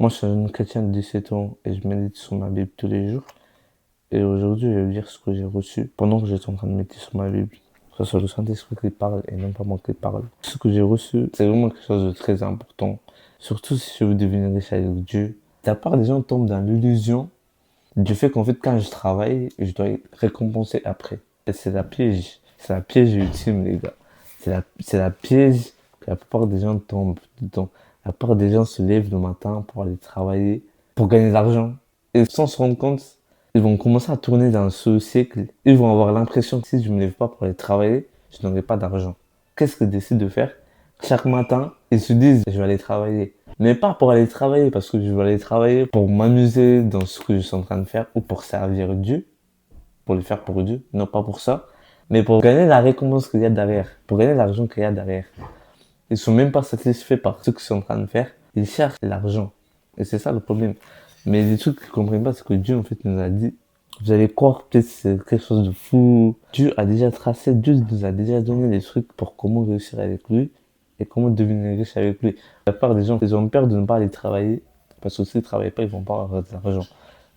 Moi, je suis un jeune chrétien de 17 ans et je médite sur ma Bible tous les jours. Et aujourd'hui, je vais vous dire ce que j'ai reçu pendant que j'étais en train de méditer sur ma Bible. Que ce soit le Saint-Esprit qui parle et non pas moi qui parle. Ce que j'ai reçu, c'est vraiment quelque chose de très important. Surtout si je veux devenir riche avec Dieu. La part des gens tombent dans l'illusion du fait qu'en fait, quand je travaille, je dois être récompensé après. Et c'est la piège. C'est la piège ultime, les gars. C'est la piège que la plupart des gens tombent dedans. La plupart des gens se lèvent le matin pour aller travailler, pour gagner de l'argent. Et sans se rendre compte, ils vont commencer à tourner dans ce cycle. Ils vont avoir l'impression que si je ne me lève pas pour aller travailler, je n'aurai pas d'argent. Qu'est-ce qu'ils décident de faire? Chaque matin, ils se disent, je vais aller travailler. Mais pas pour aller travailler, parce que je vais aller travailler pour m'amuser dans ce que je suis en train de faire ou pour servir Dieu, pour le faire pour Dieu, non pas pour ça, mais pour gagner la récompense qu'il y a derrière, pour gagner l'argent qu'il y a derrière. Ils sont même pas satisfaits par ce qu'ils sont en train de faire, ils cherchent l'argent. Et c'est ça le problème. Mais les trucs qu'ils comprennent pas, c'est que Dieu en fait nous a dit, vous allez croire peut-être que c'est quelque chose de fou. Dieu a déjà tracé, Dieu nous a déjà donné des trucs pour comment réussir avec lui et comment devenir riche avec lui. La plupart des gens, ils ont peur de ne pas aller travailler parce que s'ils ne travaillent pas, ils vont pas avoir de l'argent.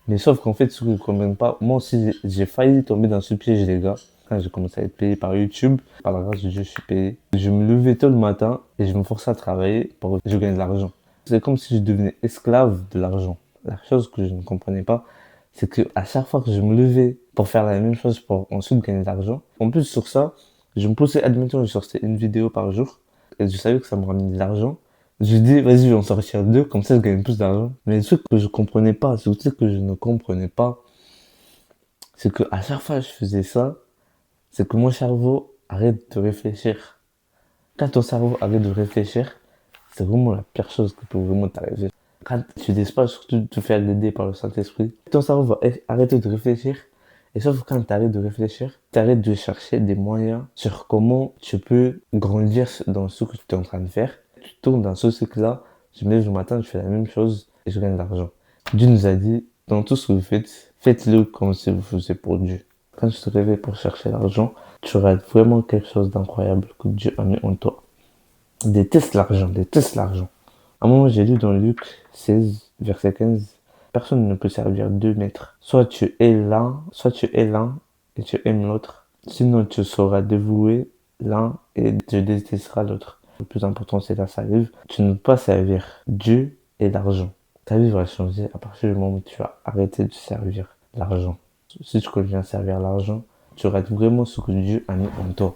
Mais sauf qu'en fait, ce qu'ils ne comprennent pas, moi aussi, j'ai failli tomber dans ce piège, les gars. Quand j'ai commencé à être payé par YouTube, par la grâce de Dieu, je suis payé. Je me levais tôt le matin et je me forçais à travailler pour que je gagne de l'argent. C'est comme si je devenais esclave de l'argent. La chose que je ne comprenais pas, c'est que à chaque fois que je me levais pour faire la même chose pour ensuite gagner de l'argent, en plus sur ça, je me posais, admettons, je sortais une vidéo par jour et je savais que ça me ramenait de l'argent. Je dis, vas-y, je vais en sortir deux, comme ça je gagne plus d'argent. Mais le truc que je comprenais pas, c'est le truc que je ne comprenais pas, c'est que à chaque fois que je faisais ça, c'est que mon cerveau arrête de réfléchir. Quand ton cerveau arrête de réfléchir, c'est vraiment la pire chose qui peut vraiment t'arriver. Quand tu laisses pas surtout te faire aider par le Saint-Esprit, ton cerveau va arrêter de réfléchir. Et sauf que quand tu arrêtes de réfléchir, tu arrêtes de chercher des moyens sur comment tu peux grandir dans ce que tu es en train de faire. Tu tournes dans ce cycle-là, je me lève le matin, je fais la même chose et je gagne de l'argent. Dieu nous a dit, dans tout ce que vous faites, faites-le comme si vous faisiez pour Dieu. Quand tu te réveilles pour chercher l'argent, tu auras vraiment quelque chose d'incroyable que Dieu a mis en toi. Déteste l'argent, déteste l'argent. À un moment, j'ai lu dans Luc 16, verset 15, personne ne peut servir deux maîtres. Soit tu es l'un et tu aimes l'autre. Sinon, tu seras dévoué l'un et tu détesteras l'autre. Le plus important, c'est la salive. Tu ne peux pas servir Dieu et l'argent. Ta vie va changer à partir du moment où tu vas arrêter de servir l'argent. Si tu continues à servir l'argent, tu auras vraiment ce que Dieu a mis en toi.